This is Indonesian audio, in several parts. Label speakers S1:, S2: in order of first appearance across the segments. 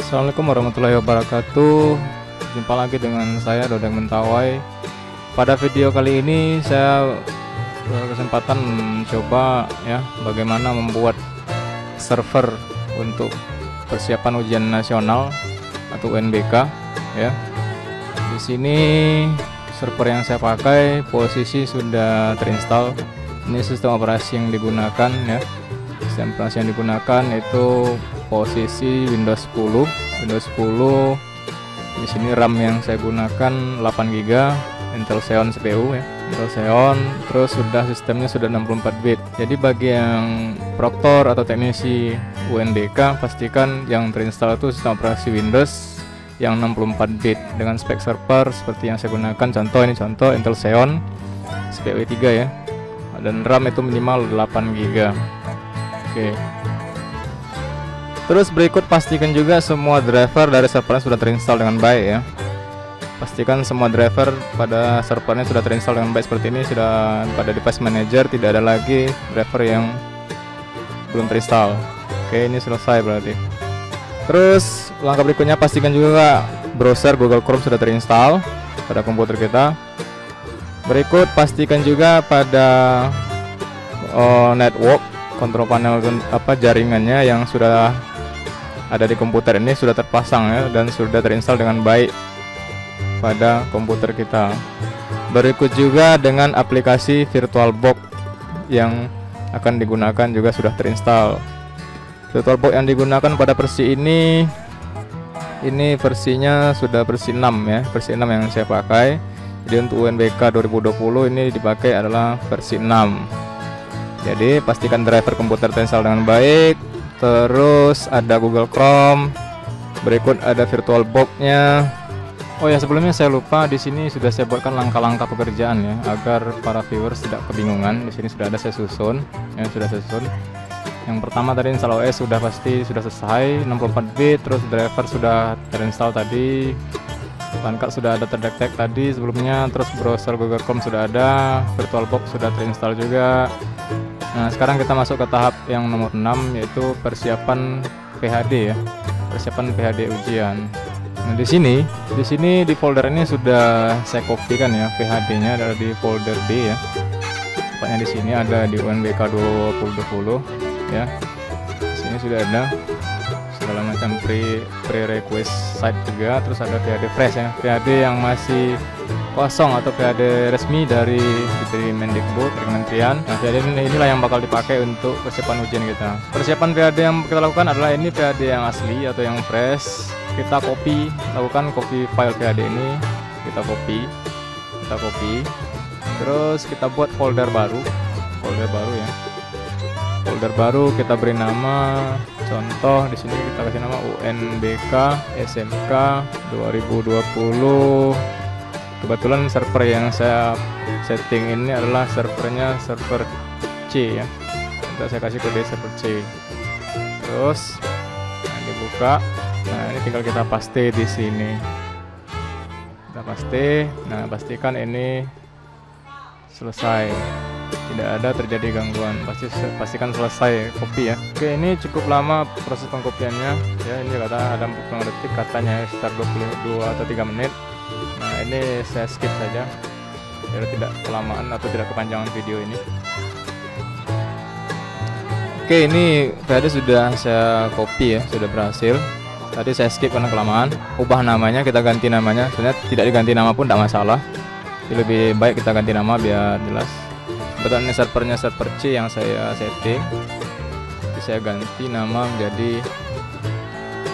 S1: Assalamualaikum warahmatullahi wabarakatuh. Jumpa lagi dengan saya Dodeng Mentawai. Pada video kali ini saya berkesempatan mencoba ya bagaimana membuat server untuk persiapan ujian nasional atau UNBK ya. Di sini server yang saya pakai posisi sudah terinstall. Ini sistem operasi yang digunakan ya. Sistem operasi yang digunakan itu posisi Windows 10. Di sini RAM yang saya gunakan 8GB, Intel Xeon CPU ya. Intel Xeon, terus sistemnya sudah 64 bit. Jadi bagi yang proktor atau teknisi UNBK, pastikan yang terinstall itu sistem operasi Windows yang 64 bit dengan spek server seperti yang saya gunakan. Contoh Intel Xeon CPU 3 ya. Dan RAM itu minimal 8GB. Oke. Terus berikut pastikan juga semua driver dari servernya sudah terinstall dengan baik ya. Pastikan semua driver pada servernya sudah terinstall dengan baik seperti ini. Sudah pada device manager, tidak ada lagi driver yang belum terinstall. Oke, ini selesai berarti. Terus langkah berikutnya pastikan juga browser Google Chrome sudah terinstall pada komputer kita. Berikut pastikan juga pada network control panel jaringannya yang sudah ada di komputer ini sudah terpasang ya dan sudah terinstall dengan baik pada komputer kita. Berikut juga dengan aplikasi VirtualBox yang akan digunakan juga sudah terinstall. VirtualBox yang digunakan pada versi ini versinya sudah versi 6 ya, versi 6 yang saya pakai. Jadi untuk UNBK 2020 ini dipakai adalah versi 6. Jadi pastikan driver komputer terinstall dengan baik. Terus ada Google Chrome. Berikut ada VirtualBox-nya. Oh ya, sebelumnya saya lupa, di sini sudah saya buatkan langkah-langkah pekerjaan ya agar para viewers tidak kebingungan. Di sini sudah ada saya susun. Yang pertama tadi install OS sudah selesai 64 bit, terus driver sudah terinstall tadi. Perangkat sudah ada terdetek tadi sebelumnya, terus browser Google Chrome sudah ada, VirtualBox sudah terinstall juga. Nah, sekarang kita masuk ke tahap yang nomor 6 yaitu persiapan PHD ya. Persiapan PHD ujian. Nah, di sini di folder ini sudah saya kopikan ya, PHD-nya ada di folder D ya. Tepatnya di sini ada di UNBK 2020 ya. Di sini sudah ada segala macam prerequisite site juga, terus ada PHD fresh ya, PHD yang masih kosong atau PHD resmi dari Mendikbud, Kementerian. Nah, PHD inilah yang bakal dipakai untuk persiapan ujian kita. Persiapan PHD yang kita lakukan adalah ini PHD yang asli atau yang fresh. Kita lakukan copy file PHD ini, kita copy. Terus kita buat folder baru ya. Folder baru kita beri nama, contoh di sini kita kasih nama UNBK SMK 2020. Kebetulan server yang saya setting ini adalah server C ya. Kita saya kasih kode server C. Terus dibuka. Nah, ini tinggal kita paste di sini. Kita paste. Nah, pastikan ini selesai. Tidak ada terjadi gangguan. Pastikan selesai copy ya. Oke, ini cukup lama proses pengkopiannya ya. Ini kata ada 40 detik, katanya sekitar 22 atau 3 menit. Nah, ini saya skip saja biar tidak kelamaan atau tidak kepanjangan video ini. Oke, ini PHD sudah saya copy ya, sudah berhasil. Tadi saya skip karena kelamaan. Ubah namanya, kita ganti namanya. Sebenarnya tidak diganti nama pun tidak masalah. Jadi lebih baik kita ganti nama biar jelas. Betul, ini servernya server C yang saya setting. Jadi saya ganti nama menjadi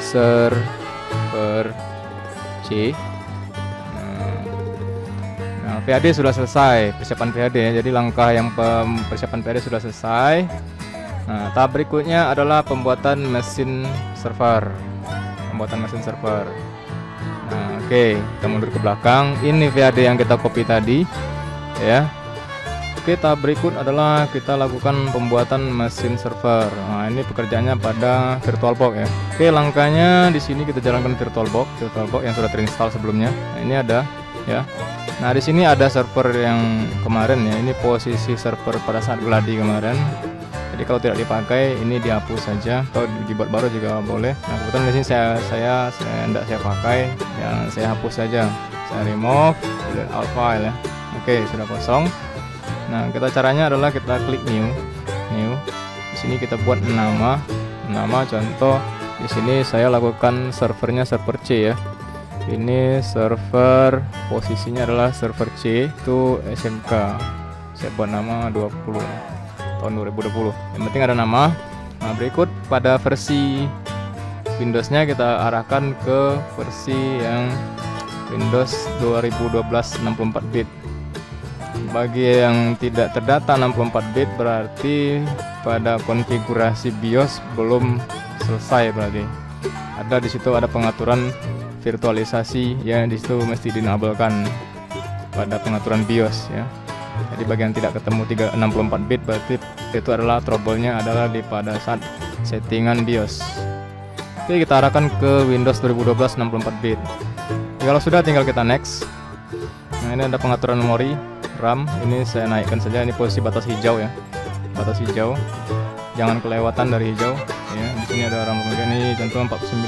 S1: server C. Nah, PHD sudah selesai, persiapan PHD ya. Jadi langkah yang persiapan PHD sudah selesai. Nah, tahap berikutnya adalah pembuatan mesin server. Nah, oke, kita mundur ke belakang. Ini PHD yang kita copy tadi ya. Oke, tahap berikut adalah kita lakukan pembuatan mesin server. Nah, ini pekerjaannya pada VirtualBox ya. Oke, langkahnya di sini kita jalankan VirtualBox yang sudah terinstall sebelumnya. Nah, ini ada ya. Nah, di sini ada server yang kemarin ya. Ini posisi server pada saat gladi kemarin. Jadi kalau tidak dipakai ini dihapus saja, atau dibuat baru juga boleh. Nah kebetulan di sini saya tidak saya pakai, yang saya hapus saja. Saya remove, delete all file ya. Oke, sudah kosong. Nah kita caranya adalah kita klik new. Di sini kita buat nama contoh. Di sini saya lakukan servernya server C ya. Ini server, posisinya adalah server C, itu SMK. Saya buat nama 20 tahun 2020. Yang penting ada nama. Nah berikut pada versi Windowsnya kita arahkan ke versi yang Windows 2012 64 bit. Bagi yang tidak terdata 64 bit berarti pada konfigurasi BIOS belum selesai, berarti ada di situ ada pengaturan virtualisasi yang di situ mesti dinabelkan pada pengaturan BIOS ya. Jadi bagi yang tidak ketemu 64 bit berarti itu adalah trouble-nya adalah di pada saat settingan BIOS. Oke, kita arahkan ke Windows 2012 64 bit. Kalau sudah tinggal kita next. Nah, ini ada pengaturan memori RAM, ini saya naikkan saja, ini posisi batas hijau ya. Batas hijau. Jangan kelewatan dari hijau ya. Di sini ada RAM kemudian ini contoh 49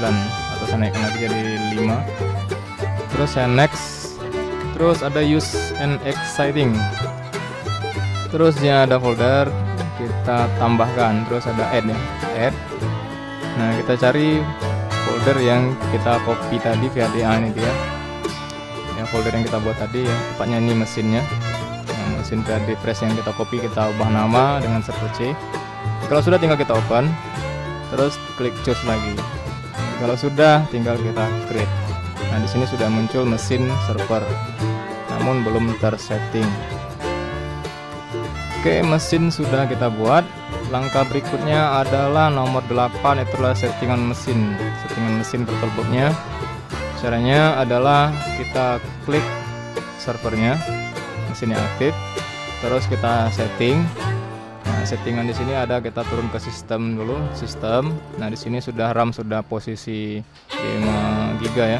S1: atau saya naikkan lagi jadi 5. Terus saya next. Terus ada use and exciting. Terus dia ada folder, kita tambahkan. Terus ada add ya. Add. Nah, kita cari folder yang kita copy tadi VHDA ini dia. Yang folder yang kita buat tadi ya, tepatnya ini mesinnya. Nah, mesin VHD Fresh yang kita copy, kita ubah nama dengan server C. Kalau sudah tinggal kita open, terus klik choose lagi. Kalau sudah tinggal kita create. Nah, di sini sudah muncul mesin server, namun belum tersetting. Oke, mesin sudah kita buat. Langkah berikutnya adalah nomor 8, itulah settingan mesin. Settingan mesin VirtualBox-nya. Caranya adalah kita klik servernya, mesinnya aktif, terus kita setting. Nah, settingan di sini ada, kita turun ke sistem dulu, sistem. Nah, di sini sudah RAM sudah posisi 5 GB ya.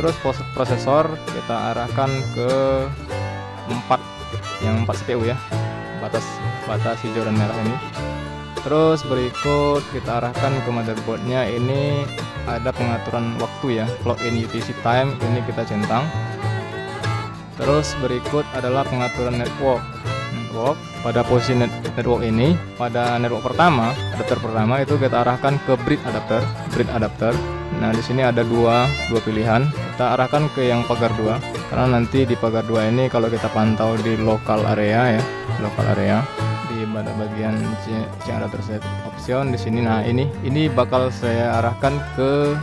S1: Terus prosesor kita arahkan ke 4, yang 4 CPU ya. Batas hijau dan merah ini. Terus berikut kita arahkan ke motherboardnya, ini ada pengaturan waktu ya, clock in UTC time, ini kita centang. Terus berikut adalah pengaturan network. Pada posisi network ini, pada network pertama, adapter pertama itu kita arahkan ke bridge adapter. Nah, di sini ada dua pilihan. Kita arahkan ke yang pagar 2 karena nanti di pagar 2 ini kalau kita pantau di local area ya, di pada bagian adapter set option di sini. Nah, ini bakal saya arahkan ke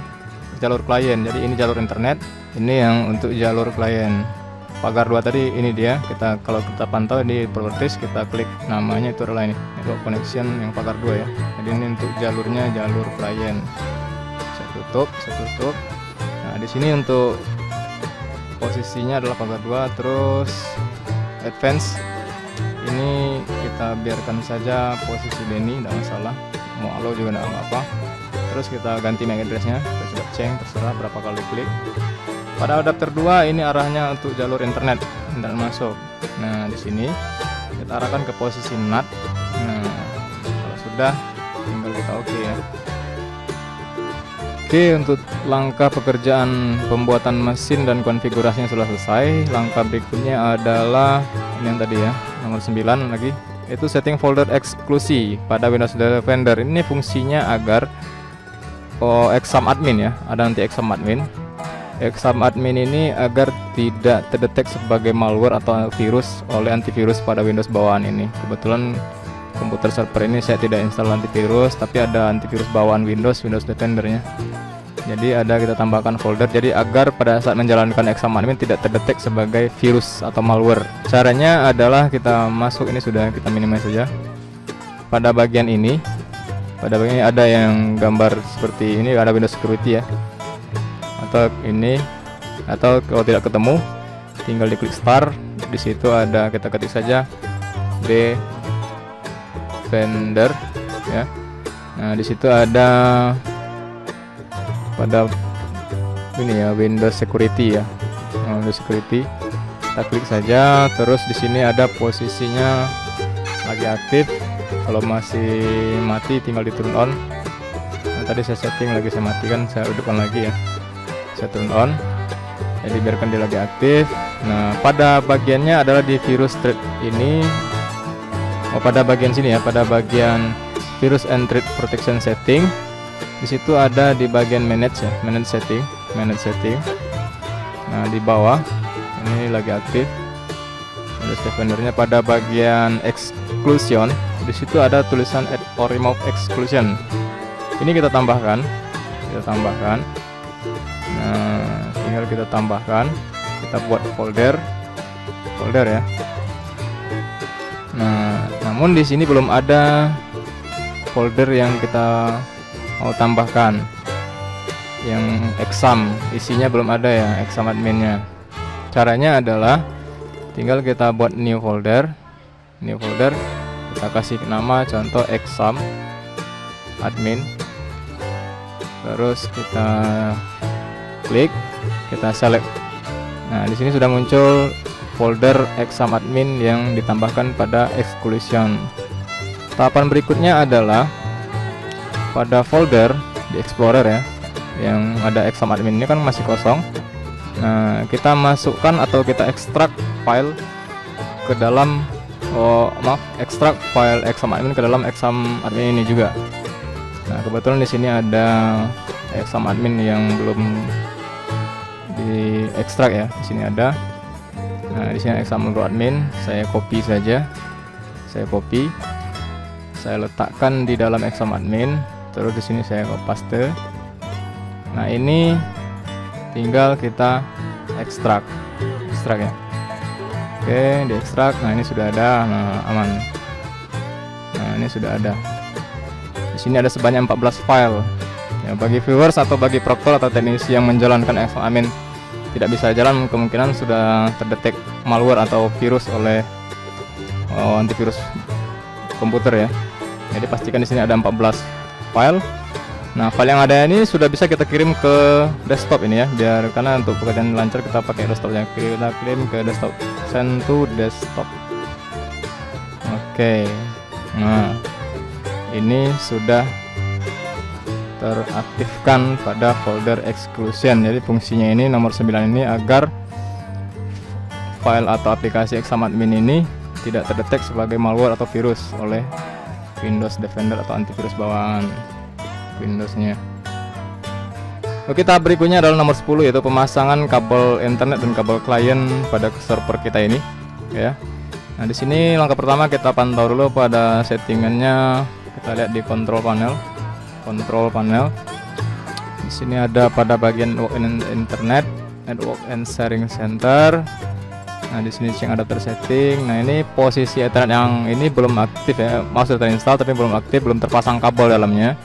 S1: jalur klien. Jadi ini jalur internet, ini yang untuk jalur klien. Pagar 2 tadi ini dia, kalau kita pantau di properties, kita klik namanya itu adalah ini network connection yang pagar 2 ya. Jadi ini untuk jalurnya jalur klien. Saya tutup. Nah, di sini untuk posisinya adalah pagar 2. Terus advance ini kita biarkan saja posisi Denny, tidak masalah, mau allow juga tidak apa-apa. Terus kita ganti MAC address-nya, kita coba change, terserah berapa kali klik. Pada adapter 2 ini arahnya untuk jalur internet masuk. Nah, di sini kita arahkan ke posisi NAT. Nah, kalau sudah tinggal kita oke ya. Oke, untuk langkah pekerjaan pembuatan mesin dan konfigurasinya sudah selesai. Langkah berikutnya adalah ini yang tadi ya, nomor 9 lagi, itu setting folder eksklusi pada Windows Defender. Ini fungsinya agar exam admin ya, ada nanti exam admin. Exam admin ini agar tidak terdetek sebagai malware atau virus oleh antivirus pada Windows bawaan ini. Kebetulan komputer server ini saya tidak install antivirus, tapi ada antivirus bawaan Windows Defender-nya. Jadi ada kita tambahkan folder, jadi agar pada saat menjalankan exam admin tidak terdetek sebagai virus atau malware. Caranya adalah kita masuk, ini sudah kita minimize saja. Pada bagian ini ada yang gambar seperti ini, ada Windows Security ya. Atau ini, atau kalau tidak ketemu tinggal diklik start. Di situ ada, kita ketik saja Defender ya. Nah, di situ ada pada ini ya, Windows Security ya. Windows Security kita klik saja. Terus di sini ada posisinya lagi aktif, Kalau masih mati tinggal di turn on. Nah, tadi saya setting lagi, saya matikan, saya hidupkan lagi ya. Saya turn on. Jadi biarkan dia lagi aktif. Nah, pada bagiannya adalah di virus thread ini. Oh, pada bagian sini ya, pada bagian virus and thread protection setting. Di situ ada di bagian manage ya, manage setting. Nah, di bawah ini lagi aktif. Ada defendernya. Pada bagian exclusion, di situ ada tulisan add or remove exclusion. Ini kita tambahkan. Nah, tinggal kita tambahkan. Kita buat folder ya. Nah, namun di sini belum ada folder yang kita mau tambahkan. Yang exam isinya belum ada ya, exam adminnya. Caranya adalah tinggal kita buat new folder, kita kasih nama contoh exam admin, terus kita klik, kita select. Nah, di sini sudah muncul folder exam admin yang ditambahkan pada exclusion. Tahapan berikutnya adalah pada folder di explorer ya, yang ada exam admin ini kan masih kosong. Nah, kita masukkan atau kita ekstrak file ke dalam ekstrak file exam admin ke dalam exam admin ini juga. Nah, kebetulan di sini ada exam admin yang belum di ekstrak ya. Di sini ada. Nah, di sini exam admin, saya copy saja. Saya letakkan di dalam exam admin. Terus di sini saya paste. Nah, ini tinggal kita ekstrak ya. Oke, diekstrak. Nah, ini sudah ada. Nah, aman. Nah, ini sudah ada. Di sini ada sebanyak 14 file. Ya, bagi viewers atau bagi proktor atau teknisi yang menjalankan exam admin tidak bisa jalan, kemungkinan sudah terdetek malware atau virus oleh antivirus komputer ya. Jadi pastikan di sini ada 14 file. Nah, file yang ada ini sudah bisa kita kirim ke desktop ini ya, biar karena untuk pekerjaan lancar kita pakai desktop yang kita kirim ke desktop, send to desktop. Oke. Nah, ini sudah teraktifkan pada folder exclusion. Jadi fungsinya ini nomor 9 ini agar file atau aplikasi exam admin ini tidak terdetek sebagai malware atau virus oleh Windows Defender atau antivirus bawaan Windowsnya. Oke, tahap berikutnya adalah nomor 10, yaitu pemasangan kabel internet dan kabel klien pada server kita ini ya. Nah, di sini langkah pertama kita pantau dulu pada settingannya. Kita lihat di control panel. Di sini ada pada bagian internet, network and sharing center. Nah, di sini yang adapter setting. Nah, ini posisi Ethernet yang ini belum aktif ya, maksudnya terinstall tapi belum aktif, belum terpasang kabel dalamnya.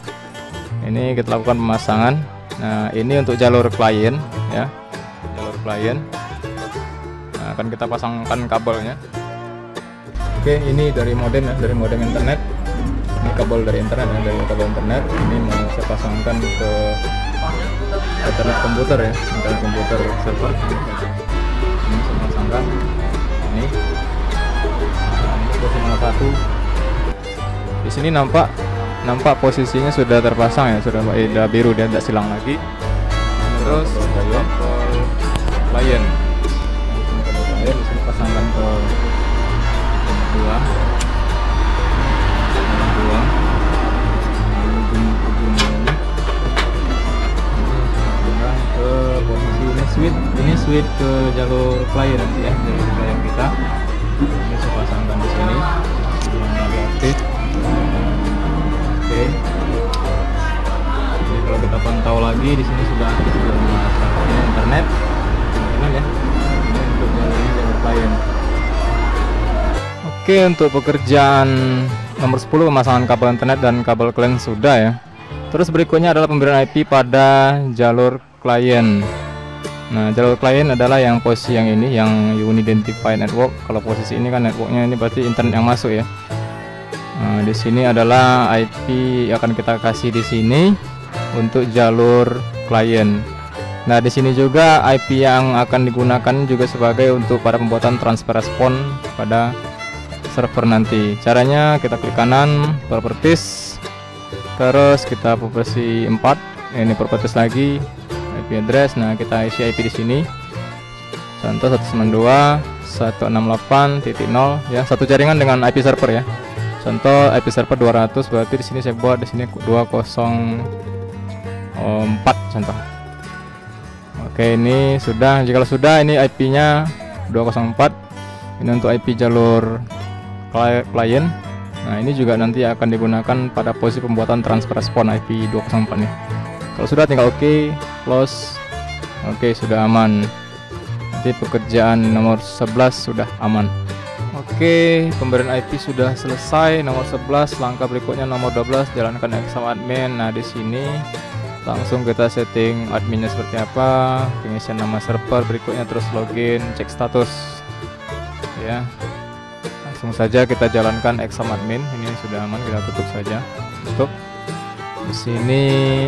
S1: Ini kita lakukan pemasangan. Nah, ini untuk jalur klien ya, Nah, akan kita pasangkan kabelnya. Oke, ini dari modem ya, dari modem internet. Ini kabel dari internet ya, dari kabel internet. Ini mau saya pasangkan ke Ethernet komputer ya, internet komputer server. Ini saya pasangkan. Ini posisi nomor 1. Di sini nampak posisinya sudah terpasang ya, sudah biru, dia tidak silang lagi. Terus kabel klien. Di sini pasangkan ke dua ke posisi ini switch ke jalur klien nanti ya, jalur klien kita. Ini saya pasangkan di sini yang lagi aktif. Oke. Jadi kalau kita pantau lagi di sini sudah aktif internet ya. Ini untuk jalur klien. Oke, untuk pekerjaan nomor 10 pemasangan kabel internet dan kabel klien sudah ya. Terus berikutnya adalah pemberian IP pada jalur klien. Nah, jalur klien adalah yang posisi yang ini, yang unidentified network. Kalau posisi ini kan networknya ini berarti internet yang masuk ya. Nah, di sini adalah IP akan kita kasih di sini untuk jalur klien. Nah, di sini juga IP yang akan digunakan juga sebagai untuk pada pembuatan transfer respon pada server nanti. Caranya kita klik kanan, properties, terus kita versi 4. Ini properties lagi, IP address. Nah, kita isi IP di sini. Contoh 192.168.0 ya, satu jaringan dengan IP server ya. Contoh IP server 200, berarti di sini saya buat di sini 204 contoh. Oke, ini sudah. Jika sudah, ini IP-nya 204. Ini untuk IP jalur klien. Nah, ini juga nanti akan digunakan pada posisi pembuatan transfer respon IP 204 nih. Kalau sudah, tinggal oke, close. Oke, sudah aman. Nanti pekerjaan nomor 11 sudah aman. Oke, pemberian IP sudah selesai. Nomor 11, langkah berikutnya nomor 12, jalankan exam admin. Nah, di sini langsung kita setting adminnya seperti apa, pengisian nama server, berikutnya terus login, cek status ya. Langsung saja kita jalankan exam admin. Ini sudah aman, kita tutup saja. Tutup. Di sini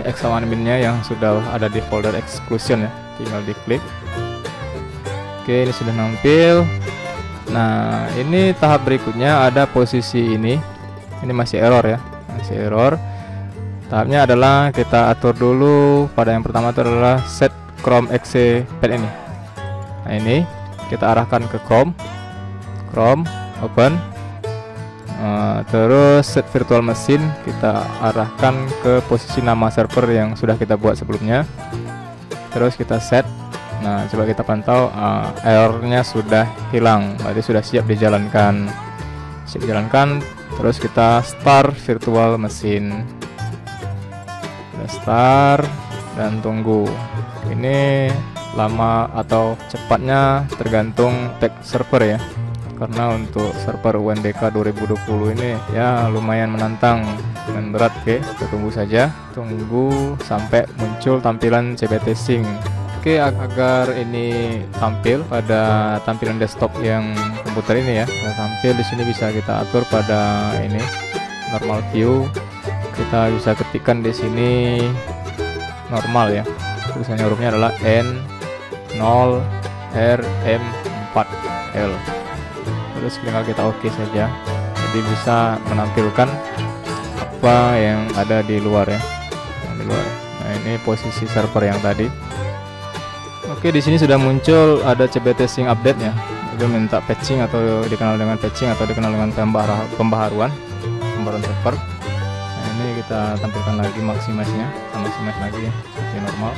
S1: exam adminnya yang sudah ada di folder exclusion ya, tinggal diklik. Oke, ini sudah nampil. Nah, ini tahap berikutnya ada posisi ini masih error ya, masih error. Tahapnya adalah kita atur dulu. Pada yang pertama itu adalah set Chrome exe pad ini. Nah, ini kita arahkan ke Chrome, open. Terus set virtual machine kita arahkan ke posisi nama server yang sudah kita buat sebelumnya. Terus kita set. Nah, coba kita pantau, errornya sudah hilang, berarti sudah siap dijalankan. Siap dijalankan. Terus kita start virtual machine. Start dan tunggu. Ini lama atau cepatnya tergantung tag server ya, karena untuk server UNBK 2020 ini ya lumayan menantang dan berat. Oke, kita tunggu saja, tunggu sampai muncul tampilan CBT Sync. Oke, agar ini tampil pada tampilan desktop yang komputer ini ya, tampil di sini bisa kita atur pada ini normal view. Kita bisa ketikkan di sini normal ya, tulisannya hurufnya adalah N0RM4L. Terus tinggal kita oke saja, jadi bisa menampilkan apa yang ada di luar ya, di luar. Nah, ini posisi server yang tadi. Oke, di sini sudah muncul ada CBT Sync update ya, itu minta patching atau dikenal dengan patching atau dikenal dengan pembaharuan server. Ini kita tampilkan lagi maximize-nya, maximize lagi ya, seperti normal.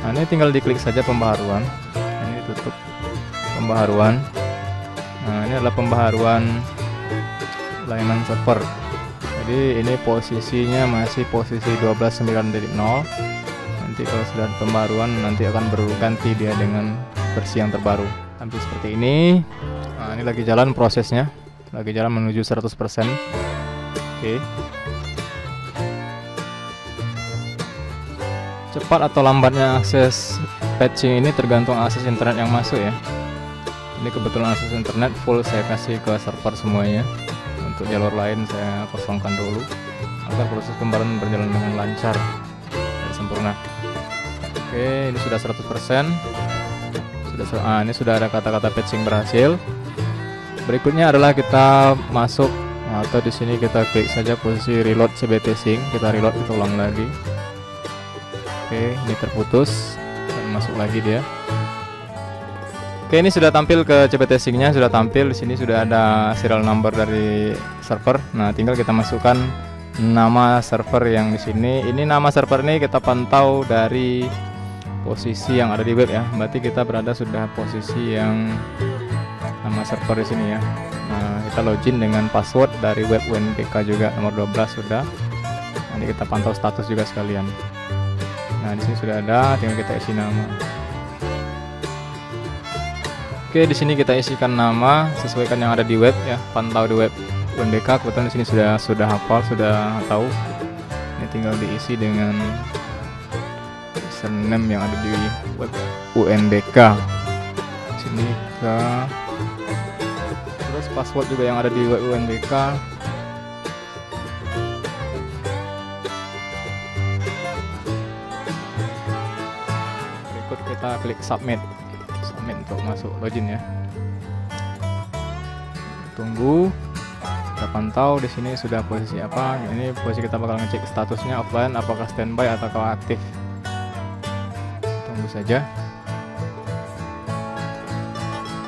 S1: Nah, ini tinggal diklik saja pembaharuan. Ini tutup pembaharuan. Nah, ini adalah pembaharuan layanan server. Jadi ini posisinya masih posisi 12.9.0. Nanti kalau sudah pembaharuan nanti akan berganti dia dengan versi yang terbaru. Tampil seperti ini. Nah, ini lagi jalan prosesnya, lagi jalan menuju 100%. Oke. Cepat atau lambatnya akses patching ini tergantung akses internet yang masuk ya. Ini kebetulan akses internet full saya kasih ke server semuanya. Untuk jalur lain saya kosongkan dulu agar proses pembaruan berjalan dengan lancar dan sempurna. Oke, ini sudah 100%. Ini sudah ada kata-kata patching berhasil. Berikutnya adalah kita masuk atau di sini kita klik saja posisi reload CBT Sync. Kita reload, kita ulang lagi. Oke, ini terputus dan masuk lagi dia. Oke, ini sudah tampil ke CBT Sync-nya, sudah tampil di sini, sudah ada serial number dari server. Nah, tinggal kita masukkan nama server yang di sini. Ini nama server ini kita pantau dari posisi yang ada di web ya. Berarti kita berada sudah posisi yang nama server di sini ya. Nah, kita login dengan password dari web UNBK juga nomor 12 sudah. Nanti kita pantau status juga sekalian. Nah, di sini sudah ada, tinggal kita isi nama. Oke, di sini kita isikan nama, sesuaikan yang ada di web ya, pantau di web UNBK. Kebetulan di sini sudah hafal, sudah tahu. Ini tinggal diisi dengan username yang ada di web UNBK. Di sini terus password juga yang ada di web UNBK. Kita klik submit untuk masuk login ya. tunggu, kita pantau di sini sudah posisi apa. Ini posisi kita bakal ngecek statusnya offline, apakah standby atau aktif. Tunggu saja.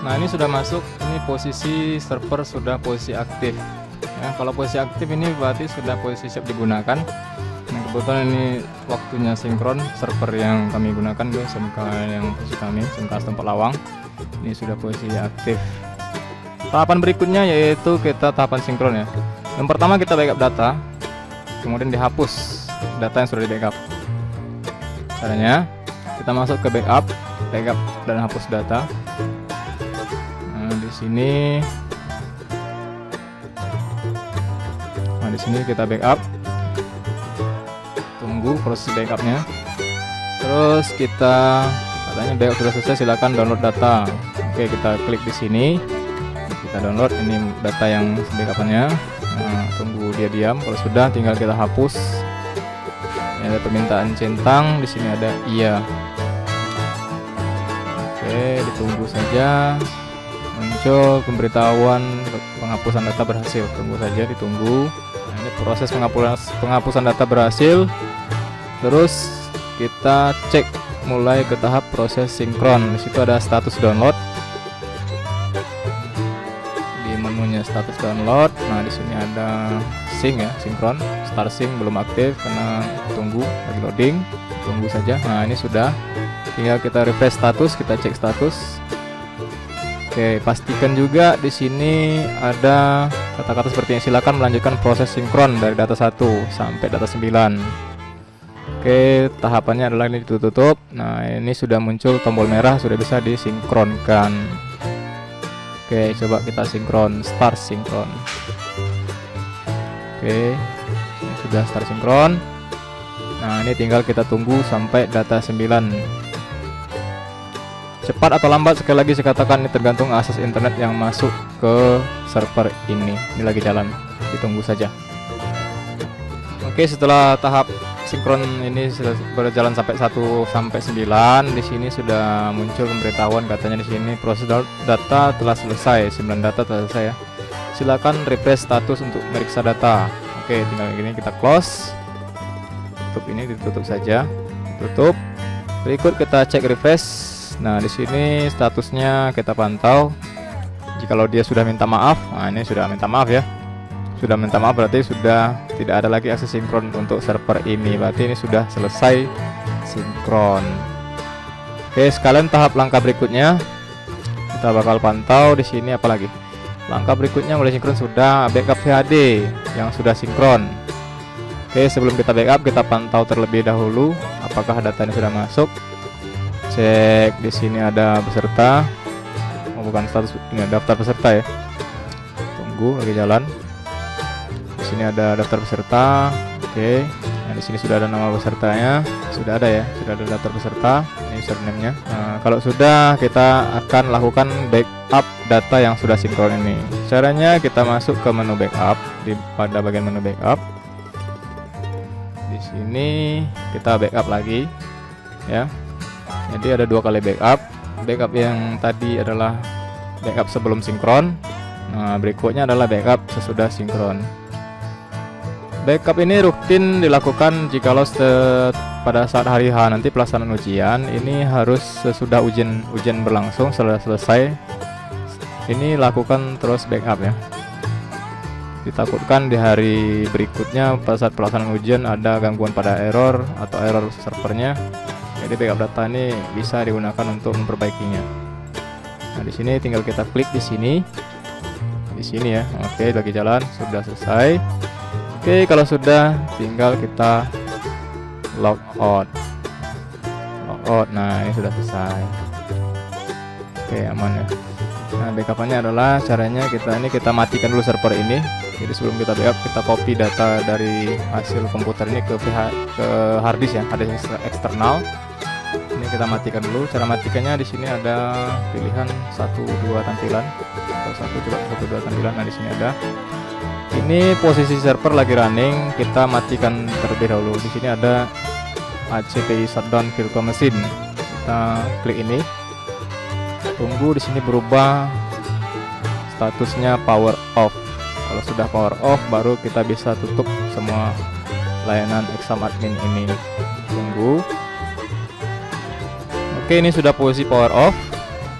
S1: Nah, ini sudah masuk, ini posisi server sudah posisi aktif ya. Kalau posisi aktif ini berarti sudah posisi siap digunakan. Nah, kebetulan ini waktunya sinkron server yang kami gunakan guys, SMK yang posisi kami, SMK tempat lawang. Ini sudah posisi aktif. Tahapan berikutnya yaitu kita tahapan sinkron ya. Yang pertama kita backup data, kemudian dihapus data yang sudah di backup. Caranya kita masuk ke backup dan hapus data. Di sini kita backup, tunggu proses backupnya. Terus kita katanya backup sudah selesai, silakan download data. Oke, kita klik di sini, kita download ini data yang backupannya. Nah, tunggu dia diam. Kalau sudah tinggal kita hapus. Ini ada permintaan centang, di sini ada iya. Oke, ditunggu saja. Muncul pemberitahuan penghapusan data berhasil. Tunggu saja, ditunggu. Nah, ini proses penghapusan data berhasil. Terus kita cek mulai ke tahap proses sinkron. Di situ ada status download. Di menunya status download. Nah, di sini ada sync ya, sinkron. Start sync belum aktif karena tunggu lagi loading. Tunggu saja. Nah, ini sudah. Tinggal kita refresh status, kita cek status. Oke, pastikan juga di sini ada kata-kata seperti ini, silakan melanjutkan proses sinkron dari data 1 sampai data 9. Oke, tahapannya adalah ini ditutup. Nah, ini sudah muncul tombol merah, sudah bisa disinkronkan. Oke, coba kita sinkron, start sinkron. Oke, ini sudah start sinkron. Nah, ini tinggal kita tunggu sampai data 9. Cepat atau lambat, sekali lagi saya katakan ini tergantung akses internet yang masuk ke server ini. Ini lagi jalan, ditunggu saja. Oke, setelah tahap sinkron ini sudah berjalan sampai 1 sampai 9, di sini sudah muncul pemberitahuan katanya di sini proses data telah selesai, 9 data telah selesai ya. Silakan refresh status untuk meriksa data. Oke, tinggal gini kita close. Tutup ini, ditutup saja. Tutup. Berikut kita cek refresh. Nah, di sini statusnya kita pantau. Jikalau dia sudah minta maaf, nah ini sudah minta maaf ya. Sudah minta maaf berarti sudah tidak ada lagi akses sinkron untuk server ini. Berarti ini sudah selesai sinkron. Oke, sekalian tahap langkah berikutnya kita bakal pantau di sini apalagi. Langkah berikutnya mulai sinkron sudah backup VHD yang sudah sinkron. Oke, sebelum kita backup kita pantau terlebih dahulu apakah datanya sudah masuk. Cek di sini ada peserta, bukan status, ini daftar peserta ya. Tunggu lagi jalan. Di sini ada daftar peserta. Oke, nah di sini sudah ada nama pesertanya, sudah ada ya, sudah ada daftar peserta. Ini username-nya. Nah, kalau sudah kita akan lakukan backup data yang sudah sinkron ini. Caranya kita masuk ke menu backup, pada bagian menu backup. Di sini kita backup lagi, ya. Jadi ada 2 kali backup. Backup yang tadi adalah backup sebelum sinkron. Nah, berikutnya adalah backup sesudah sinkron. Backup ini rutin dilakukan jikalau pada saat hari H nanti pelaksanaan ujian. Ini harus sesudah ujian berlangsung selesai. Ini lakukan terus backup ya. Ditakutkan di hari berikutnya pada saat pelaksanaan ujian ada gangguan pada error atau error servernya. Jadi backup data ini bisa digunakan untuk memperbaikinya. Nah, di sini tinggal kita klik di sini ya. Oke, lagi jalan, sudah selesai. Oke, kalau sudah tinggal kita logout. Nah, ini sudah selesai. Oke, aman ya. Nah, backupannya adalah caranya kita matikan dulu server ini. Jadi sebelum kita backup kita copy data dari hasil komputer ini ke harddisk ya, harddisk eksternal. Ini kita matikan dulu. Cara matikannya di sini ada pilihan 1-2 tampilan atau 1-2 tampilan. Nah, di sini ada. Ini posisi server lagi running, kita matikan terlebih dahulu. Di sini ada ACPI shutdown virtual machine. Kita klik ini. Tunggu di sini berubah statusnya power off. Kalau sudah power off baru kita bisa tutup semua layanan exam admin ini. Tunggu. Oke, ini sudah posisi power off.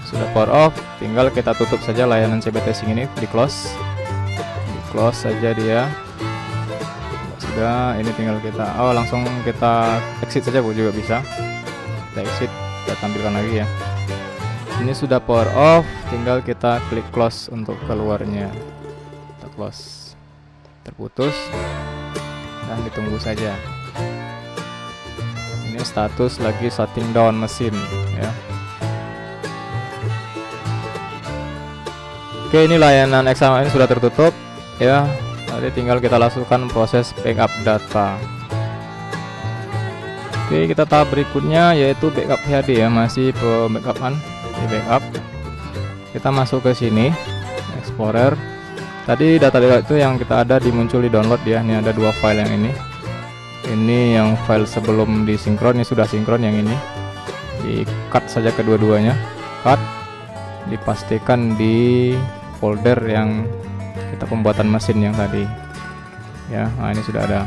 S1: Sudah power off, tinggal kita tutup saja layanan CBT Sync ini, di close saja dia. Sudah, ini tinggal kita langsung kita exit saja juga bisa. Kita exit, kita tampilkan lagi ya. Ini sudah power off, tinggal kita klik close untuk keluarnya. Kita close, terputus, dan ditunggu saja. Ini status lagi shutting down mesin ya. Oke, ini layanan exam ini sudah tertutup ya. Jadi tinggal kita lakukan proses backup data. Oke, kita tahap berikutnya yaitu backup VHD ya, masih backupan di backup. Kita masuk ke sini, Explorer. Tadi data itu yang kita ada muncul di download ya. Ini ada 2 file yang ini. Ini yang file sebelum disinkron, ini sudah sinkron yang ini. Di cut saja kedua-duanya. Cut, dipastikan di folder yang kita pembuatan mesin yang tadi ya. Nah, ini sudah ada.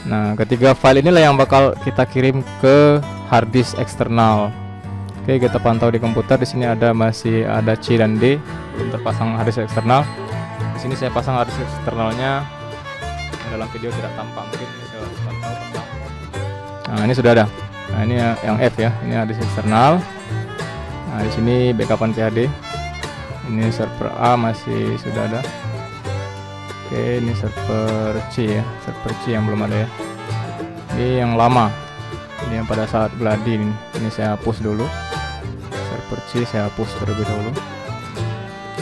S1: Nah, ketiga file inilah yang bakal kita kirim ke hard disk eksternal. Oke, kita pantau di komputer. Di sini masih ada C dan D, belum terpasang hard disk eksternal. Di sini saya pasang hard disk eksternalnya. Dalam video tidak tampak, mungkin saya pantau. Nah, ini sudah ada. Nah, ini yang F ya. Ini hard disk eksternal. Nah, di sini backupan CHD. Ini server A masih sudah ada. Oke, ini server C ya, server C yang belum ada ya. Ini yang lama, ini yang pada saat gladi ini. Ini saya hapus dulu. Server C saya hapus terlebih dahulu.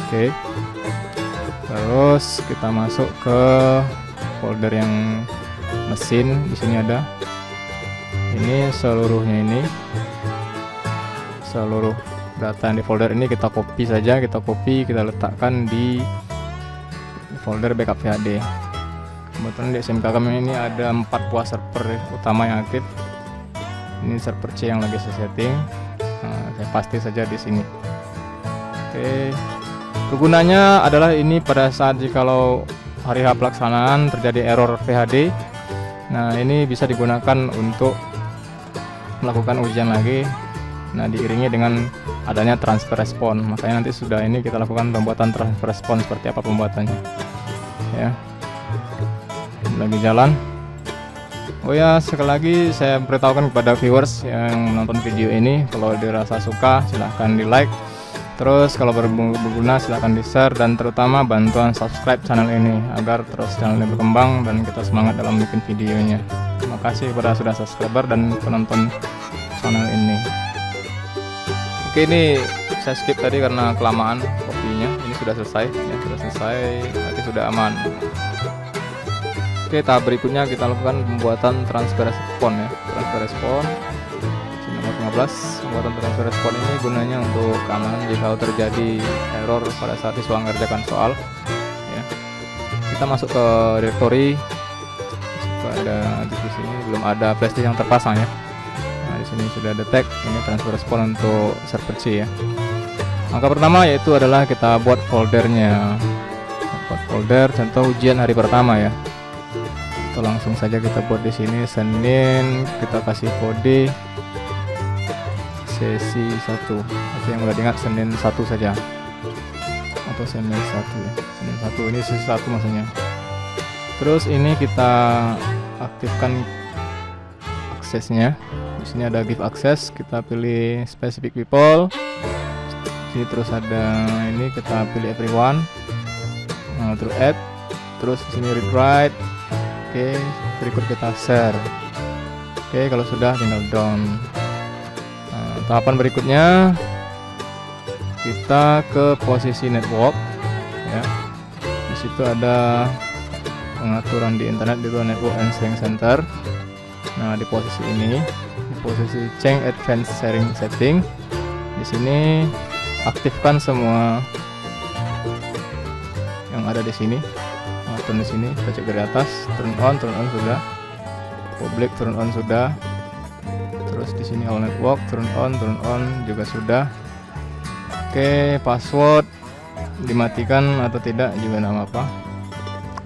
S1: Oke, terus kita masuk ke folder yang mesin. Di sini ada. Ini seluruhnya ini, seluruh data di folder ini kita copy saja, kita letakkan di folder backup VHD. Kebetulan di SMK kami ini ada 4 buah server utama yang aktif. Ini server C yang lagi saya setting. Nah, saya pasti saja di sini. Oke, kegunaannya adalah ini pada saat jikalau hari H pelaksanaan terjadi error VHD. Nah, ini bisa digunakan untuk melakukan ujian lagi. Nah, diiringi dengan adanya transfer respon. Makanya nanti sudah ini kita lakukan pembuatan transfer respon seperti apa pembuatannya ya. Ini lagi jalan. Oh ya, sekali lagi saya beritahukan kepada viewers yang menonton video ini, kalau dirasa suka silahkan di like, terus kalau berguna silahkan di share, dan terutama bantuan subscribe channel ini agar terus channel ini berkembang dan kita semangat dalam bikin videonya. Terima kasih kepada sudah subscriber dan penonton channel ini. Oke, ini saya skip tadi karena kelamaan kopinya. Ini sudah selesai ya, sudah selesai, berarti sudah aman. Oke, tahap berikutnya kita lakukan pembuatan transfer respon ya. Transfer respon ini nomor 15. Pembuatan transfer respon ini gunanya untuk keamanan jika terjadi error pada saat siswa mengerjakan soal ya. Kita masuk ke directory. Ada di sini belum ada flashdisk yang terpasang ya. Di sini sudah detect ini transfer respon untuk server C ya. Langkah pertama yaitu adalah kita buat foldernya. Buat folder contoh ujian hari pertama ya. Atau langsung saja kita buat di sini Senin, kita kasih kode sesi 1. Oke, yang udah diingat Senin 1 saja. Atau Senin 1 ya. Senin 1 ini sesi 1 maksudnya. Terus ini kita aktifkan aksesnya. Di sini ada give access, kita pilih specific people. Sini terus ada ini kita pilih everyone. Nah, terus add, terus di sini read write. Oke, berikut kita share. Oke, kalau sudah tinggal down. Nah, tahapan berikutnya kita ke posisi network ya. Di situ ada pengaturan di internet di network and sharing center. Nah, di posisi ini, di posisi change advanced sharing setting, di sini aktifkan semua yang ada di sini. Turn di sini, kita cek dari atas, turn on sudah, public turn on sudah, terus di sini all network turn on juga sudah. Oke, password dimatikan atau tidak juga tidak apa-apa,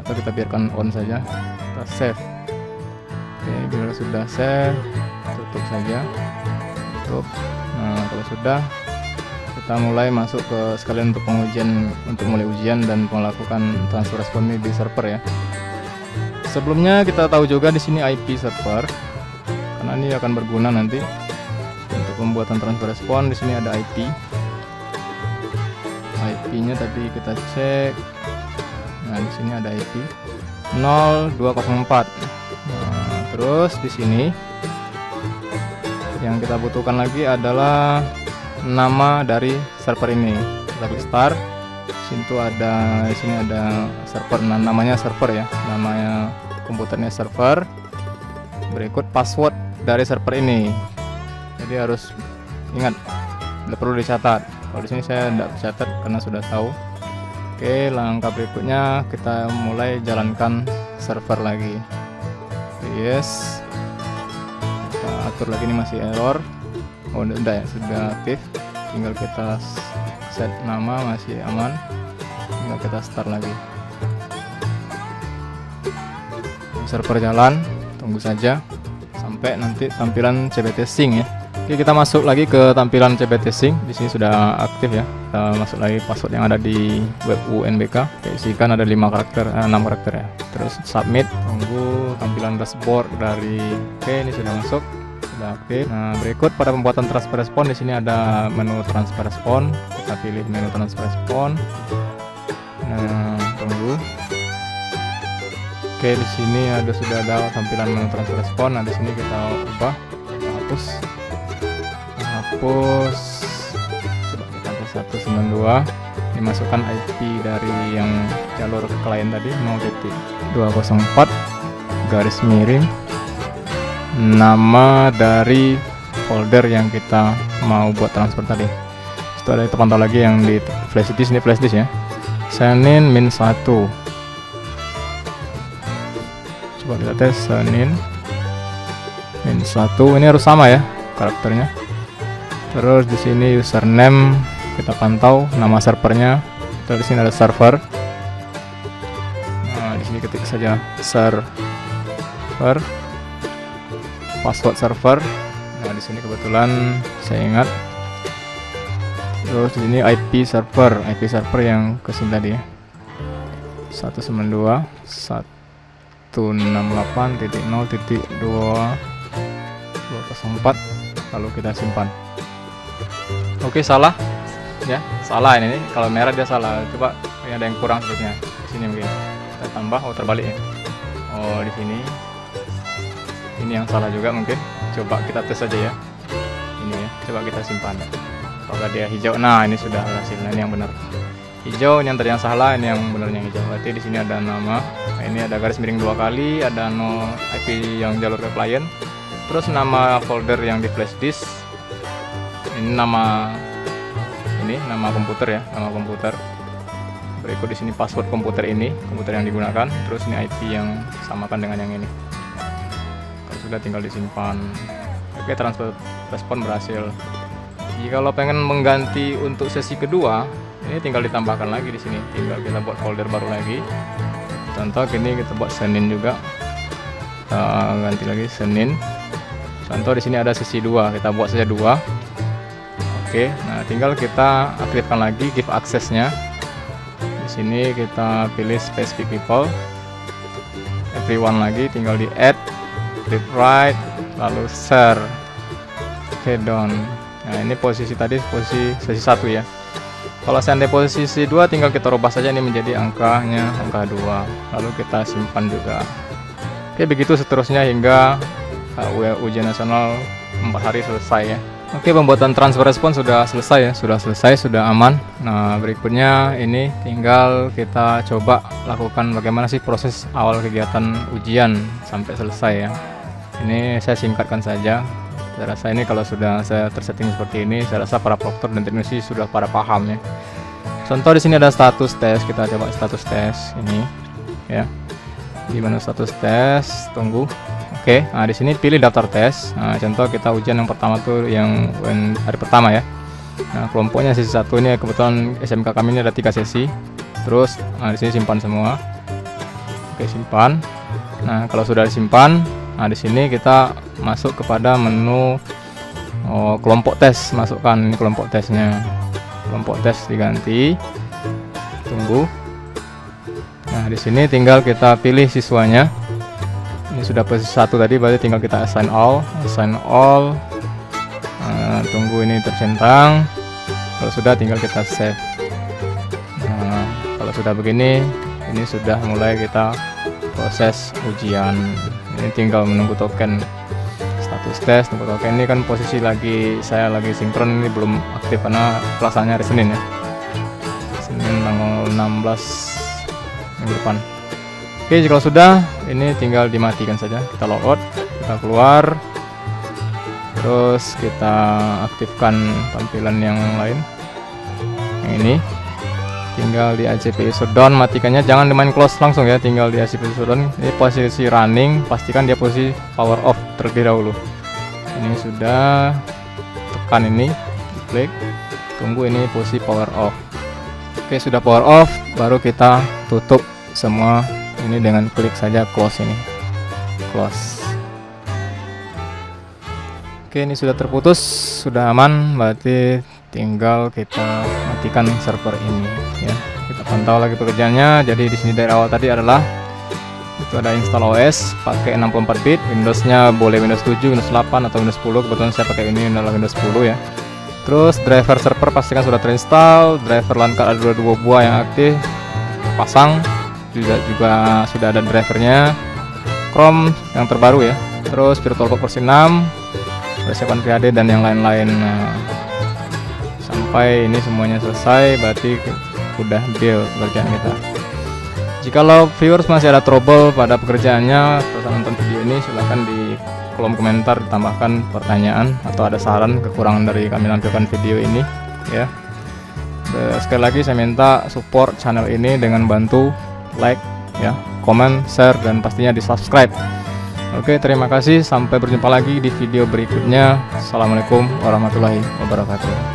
S1: atau kita biarkan on saja. Kita save. Oke, bila sudah save, tutup saja. Tutup. Nah, kalau sudah, kita mulai masuk ke sekalian untuk pengujian, untuk mulai ujian dan melakukan transfer respon ini di server ya. Sebelumnya kita tahu juga di sini IP server, karena ini akan berguna nanti untuk pembuatan transfer respon. Di sini ada IP. IP-nya tadi kita cek. Nah, di sini ada IP 0204. Nah, terus di sini yang kita butuhkan lagi adalah nama dari server ini. Kita klik start. Di sini ada server, namanya server ya. Namanya komputernya server. Berikut password dari server ini. Jadi harus ingat, tidak perlu dicatat. Kalau di sini saya tidak catat karena sudah tahu. Oke, langkah berikutnya kita mulai jalankan server lagi. Yes. Kita atur lagi, ini masih error. Oh, udah ya, sudah aktif. Tinggal kita set nama, masih aman. Tinggal kita start lagi. Server jalan, tunggu saja sampai nanti tampilan CBT Sync ya. Oke, kita masuk lagi ke tampilan CBT Sync. Di sini sudah aktif ya. Kita masuk lagi password yang ada di web UNBK. Oke, isikan ada 6 karakter ya. Terus submit, tunggu tampilan dashboard dari. Oke, ini sudah masuk, sudah aktif. Nah, berikut pada pembuatan transfer respon, di sini ada menu transfer respon. Kita pilih menu transfer respon. Nah, tunggu. Oke, di sini sudah ada tampilan menu transfer respon. Nah, di sini kita ubah, kita hapus. Coba kita hapus 192. Dimasukkan IP dari yang jalur klien tadi 0.204 garis miring nama dari folder yang kita mau buat transfer tadi. Itu ada terpantau lagi yang di flash disk, ini flash disk ya. Senin -1. Coba kita tes Senin -1. Ini harus sama ya karakternya. Terus di sini username kita pantau, nama servernya. Terus di sini ada server. Nah, di sini ketik saja server, password server. Nah, di sini kebetulan saya ingat. Terus di sini IP server yang kesini tadi ya. 192.168.0.204. Lalu kita simpan. Oke, salah ya, salah ini kalau merah dia salah. Coba ini ada yang kurang sepertinya. Di sini mungkin kita tambah, terbalik ya. Oh, di sini ini yang salah juga mungkin. Coba kita tes saja ya. Ini ya, coba kita simpan. Apakah dia hijau? Nah, ini sudah hasilnya, ini yang benar. Hijau, ini yang tadi yang salah, ini yang benernya hijau. Berarti di sini ada nama. Nah, ini ada garis miring 2 kali, ada no IP yang jalur ke klien. Terus nama folder yang di flash disk. Ini nama komputer ya, nama komputer. Berikut di sini password komputer ini, komputer yang digunakan. Terus ini IP yang samakan dengan yang ini. Kalau sudah tinggal disimpan. Oke, transfer respon berhasil. Jika lo pengen mengganti untuk sesi kedua, ini tinggal ditambahkan lagi di sini. Tinggal kita buat folder baru lagi. Contoh ini kita buat Senin juga. Kita ganti lagi Senin. Contoh di sini ada sesi 2, kita buat saja 2. Oke, nah tinggal kita aktifkan lagi give access-nya. Di sini kita pilih specific people, everyone lagi, tinggal di add, klik right, lalu share. Oke, done. Nah, ini posisi tadi posisi sesi 1 ya. Kalau seandainya posisi 2 tinggal kita rubah saja ini menjadi angka 2, lalu kita simpan juga. Oke, begitu seterusnya hingga ujian nasional 4 hari selesai ya. Oke, pembuatan transfer respon sudah selesai ya, sudah aman. Nah, berikutnya ini tinggal kita coba lakukan bagaimana sih proses awal kegiatan ujian sampai selesai ya. Ini saya singkatkan saja. Saya rasa ini kalau sudah saya tersetting seperti ini, saya rasa para proktor dan teknisi sudah pada paham ya. Contoh di sini ada status tes, kita coba status tes ini ya. Di mana status tes, tunggu. Oke, nah di sini pilih daftar tes. Nah, contoh kita ujian yang pertama tuh yang hari pertama ya. Nah, kelompoknya sesi 1 ini kebetulan SMK kami ini ada 3 sesi. Terus di sini simpan semua. Oke, simpan. Nah, kalau sudah disimpan, nah di sini kita masuk kepada menu kelompok tes. Masukkan ini kelompok tesnya. Kelompok tes diganti. Tunggu. Nah, di sini tinggal kita pilih siswanya. Ini sudah posisi 1 tadi, berarti tinggal kita assign all. Tunggu ini tercentang. Kalau sudah tinggal kita save. Nah, kalau sudah begini, ini sudah mulai kita proses ujian. Ini tinggal menunggu token status tes. Tunggu token ini kan posisi saya lagi sinkron, ini belum aktif karena pelaksanaannya hari Senin ya. Senin tanggal 16 minggu depan. Oke, jika sudah, ini tinggal dimatikan saja. Kita logout, kita keluar. Terus kita aktifkan tampilan yang lain. Yang ini tinggal di ACP shutdown, matikannya jangan dimain close langsung ya, tinggal di ACP shutdown. Ini posisi running, pastikan dia posisi power off terlebih dahulu. Ini sudah, tekan ini, klik, tunggu ini posisi power off. Oke, sudah power off, baru kita tutup semua ini dengan klik saja close ini, close. Oke, ini sudah terputus, sudah aman, berarti tinggal kita matikan server ini ya. Kita pantau lagi pekerjaannya. Jadi di sini dari awal tadi adalah itu ada install OS pakai 64 bit, Windowsnya boleh Windows 7, Windows 8 atau Windows 10. Kebetulan saya pakai ini adalah Windows 10 ya. Terus driver server pastikan sudah terinstall, driver LAN card ada 2 buah yang aktif, pasang. Juga sudah ada drivernya, Chrome yang terbaru ya. Terus VirtualBox versi 6, persiapan PHD dan yang lain-lain. Nah, sampai ini semuanya selesai, berarti udah deal pekerjaan kita. Jikalau viewers masih ada trouble pada pekerjaannya setelah nonton video ini, silahkan di kolom komentar ditambahkan pertanyaan atau ada saran kekurangan dari kami lampirkan video ini ya. Sekali lagi saya minta support channel ini dengan bantu like ya, komen, share, dan pastinya di subscribe. Oke, terima kasih, sampai berjumpa lagi di video berikutnya. Assalamualaikum warahmatullahi wabarakatuh.